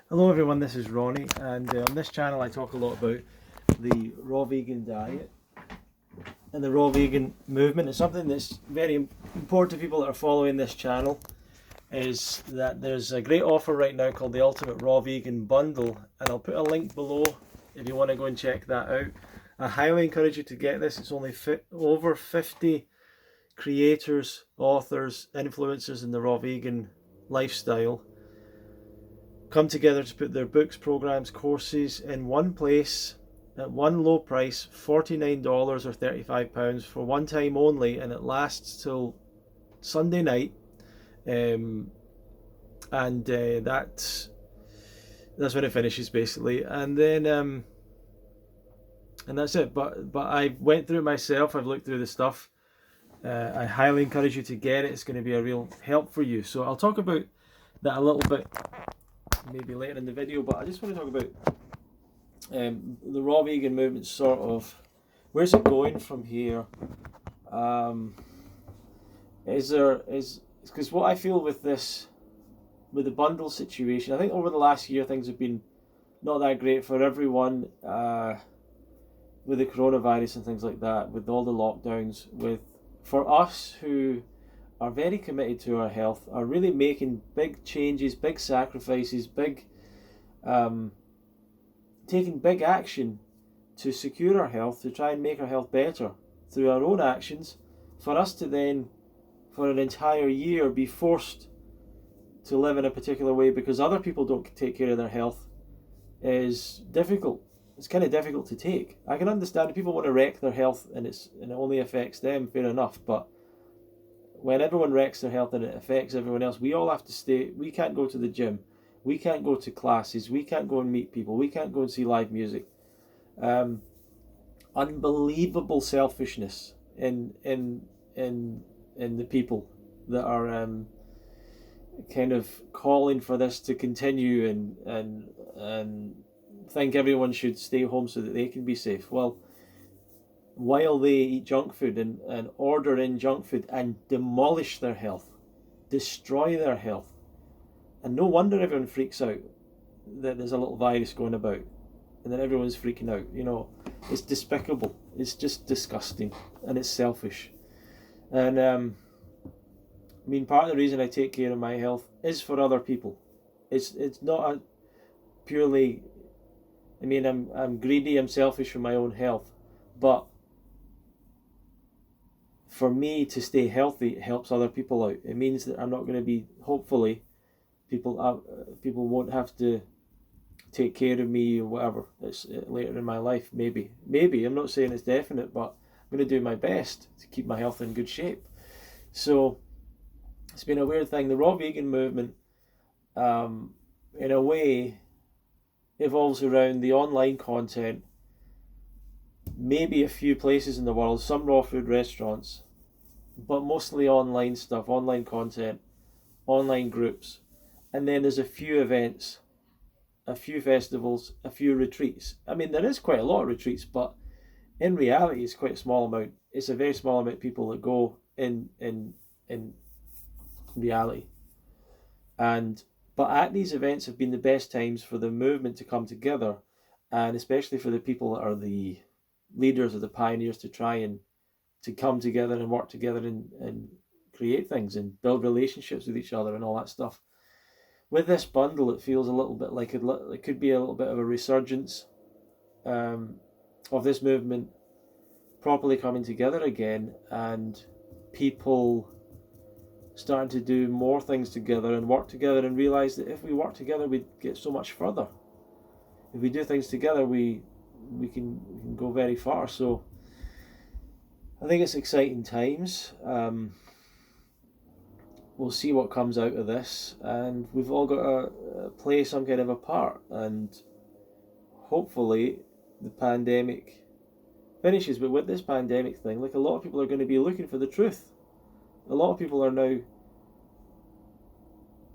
Hello everyone, this is Ronnie, and on this channel I talk a lot about the raw vegan diet and the raw vegan movement. It's something that's very important to people that are following this channel, is that there's a great offer right now called the Ultimate Raw Vegan Bundle, and I'll put a link below if you want to go and check that out. I highly encourage you to get this. It's only over 50 creators, authors, influencers in the raw vegan lifestyle come together to put their books, programs, courses in one place at one low price, $49 or £35 for one time only, and it lasts till Sunday night. That's when it finishes basically, and that's it. But I went through it myself. I've looked through the stuff. I highly encourage you to get it. It's going to be a real help for you. So I'll talk about that a little bit maybe later in the video, but I just want to talk about the raw vegan movement, sort of where's it going from here. Because what I feel with the bundle situation, I think over the last year things have been not that great for everyone, with the coronavirus and things like that, with all the lockdowns. For us who are very committed to our health, are really making big changes, big sacrifices, taking big action to secure our health, to try and make our health better through our own actions, for us to then, for an entire year, be forced to live in a particular way because other people don't take care of their health is difficult. It's kind of difficult to take. I can understand if people want to wreck their health and it only affects them, fair enough, but when everyone wrecks their health and it affects everyone else, we all have to stay. We can't go to the gym, we can't go to classes, we can't go and meet people, we can't go and see live music. Unbelievable selfishness in the people that are kind of calling for this to continue and think everyone should stay home so that they can be safe. Well, while they eat junk food and order in junk food and demolish their health, destroy their health. And no wonder everyone freaks out that there's a little virus going about and then everyone's freaking out. You know, it's despicable. It's just disgusting and it's selfish. And I mean, part of the reason I take care of my health is for other people. It's not a purely, I mean, I'm greedy, I'm selfish for my own health, but for me to stay healthy, it helps other people out. It means that I'm not going to be, hopefully, people won't have to take care of me or whatever. It's later in my life, maybe. I'm not saying it's definite, but I'm going to do my best to keep my health in good shape. So it's been a weird thing. The raw vegan movement, in a way, evolves around the online content. Maybe a few places in the world, some raw food restaurants, but mostly online stuff, online content, online groups. And then there's a few events, a few festivals, a few retreats. I mean, there is quite a lot of retreats, but in reality, it's quite a small amount. It's a very small amount of people that go in reality. But at these events have been the best times for the movement to come together, and especially for the people that are the leaders or the pioneers to try and to come together and work together and create things and build relationships with each other and all that stuff. With this bundle, it feels a little bit like it could be a little bit of a resurgence of this movement properly coming together again, and people starting to do more things together and work together and realize that if we work together, we get so much further. If we do things together, we can go very far. So I think it's exciting times. We'll see what comes out of this, and we've all got to play some kind of a part, and hopefully the pandemic finishes. But with this pandemic thing, like, a lot of people are going to be looking for the truth. A lot of people are now,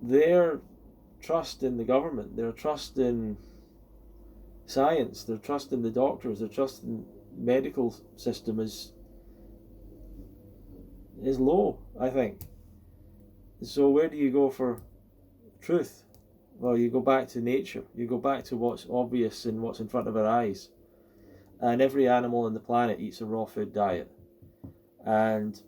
their trust in the government, their trust in science, their trust in the doctors, their trust in the medical system is low, I think. So where do you go for truth? Well, you go back to nature. You go back to what's obvious and what's in front of our eyes. And every animal on the planet eats a raw food diet. And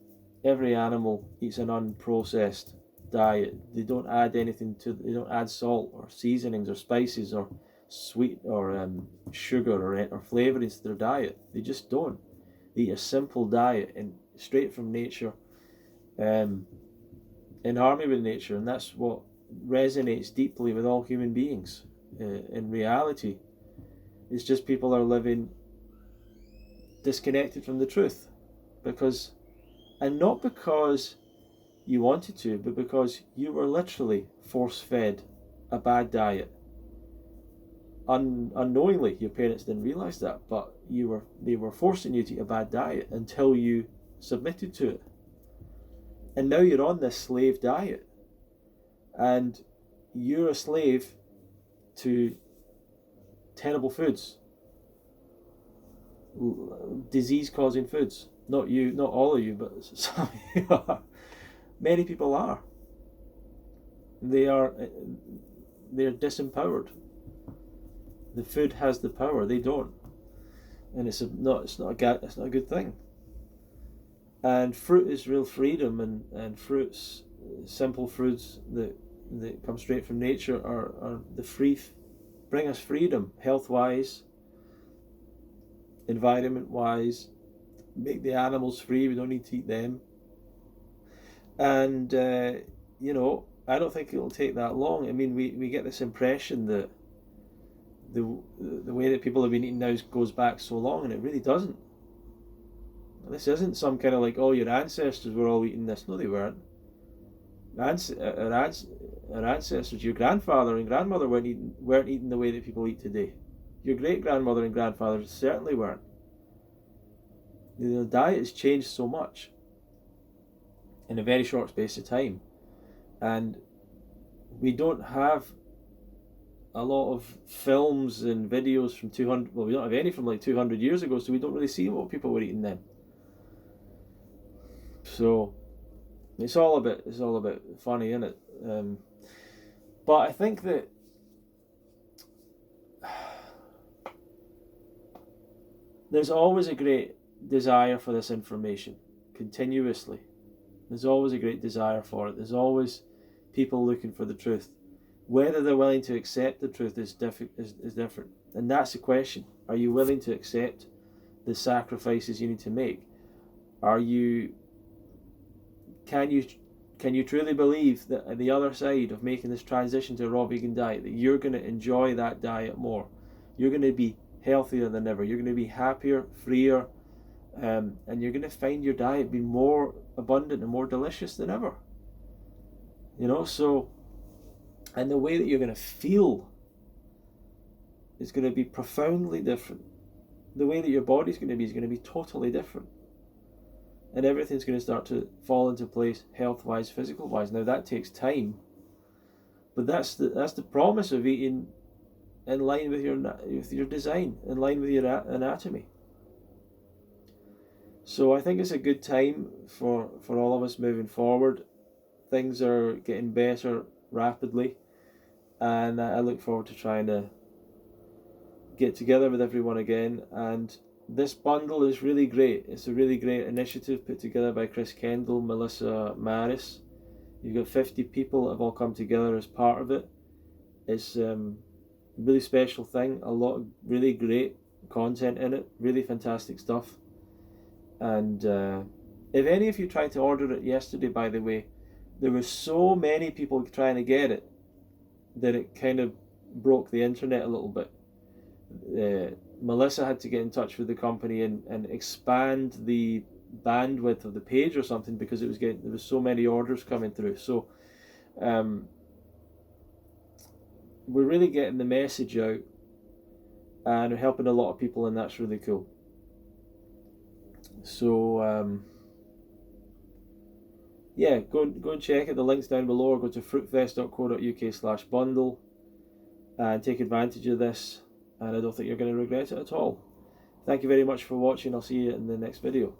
every animal eats an unprocessed diet. They don't add anything to. They don't add salt or seasonings or spices or sweet or sugar or flavorings to their diet. They just don't. They eat a simple diet and straight from nature, in harmony with nature, and that's what resonates deeply with all human beings. In reality, it's just people are living disconnected from the truth, and not because you wanted to, but because you were literally force-fed a bad diet. Unknowingly, your parents didn't realize that, but they were forcing you to eat a bad diet until you submitted to it. And now you're on this slave diet, and you're a slave to terrible foods, disease-causing foods. Not you, not all of you, but some of you are. Many people are. They're disempowered. The food has the power, they don't, and it's not a good thing. And fruit is real freedom, and fruits, simple fruits that come straight from nature, are bring us freedom, health wise, environment wise, make the animals free. We don't need to eat them. And I don't think it'll take that long. I mean, we get this impression that the way that people have been eating now goes back so long, and it really doesn't. This isn't some kind of like, oh, your ancestors were all eating this. No, they weren't. Our ancestors, your grandfather and grandmother weren't eating the way that people eat today. Your great grandmother and grandfather certainly weren't. The diet has changed so much in a very short space of time, and we don't have a lot of films and videos from 200. Well, we don't have any from like 200 years ago, so we don't really see what people were eating then. So it's all a bit funny, isn't it? But I think that there's always a great desire for this information, continuously. There's always a great desire for it. There's always people looking for the truth. Whether they're willing to accept the truth is different. And that's the question. Are you willing to accept the sacrifices you need to make? Can you truly believe that at the other side of making this transition to a raw vegan diet, that you're going to enjoy that diet more? You're going to be healthier than ever. You're going to be happier, freer, and you're going to find your diet be more abundant and more delicious than ever. So, and the way that you're going to feel is going to be profoundly different. The way that your body's going to be is going to be totally different. And everything's going to start to fall into place, health-wise, physical-wise. Now that takes time, but that's the promise of eating in line with your design, in line with your anatomy. So I think it's a good time for all of us moving forward. Things are getting better rapidly, and I look forward to trying to get together with everyone again. And this bundle is really great. It's a really great initiative put together by Chris Kendall, Melissa Maris. You've got 50 people that have all come together as part of it. It's a really special thing. A lot of really great content in it. Really fantastic stuff. And if any of you tried to order it yesterday, by the way, there were so many people trying to get it that it kind of broke the internet a little bit. Melissa had to get in touch with the company and expand the bandwidth of the page or something, because there was so many orders coming through. So we're really getting the message out, and we're helping a lot of people, and that's really cool. So go and check it. The link's down below, or go to fruitfest.co.uk/bundle and take advantage of this, and I don't think you're going to regret it at all. Thank you very much for watching. I'll see you in the next video.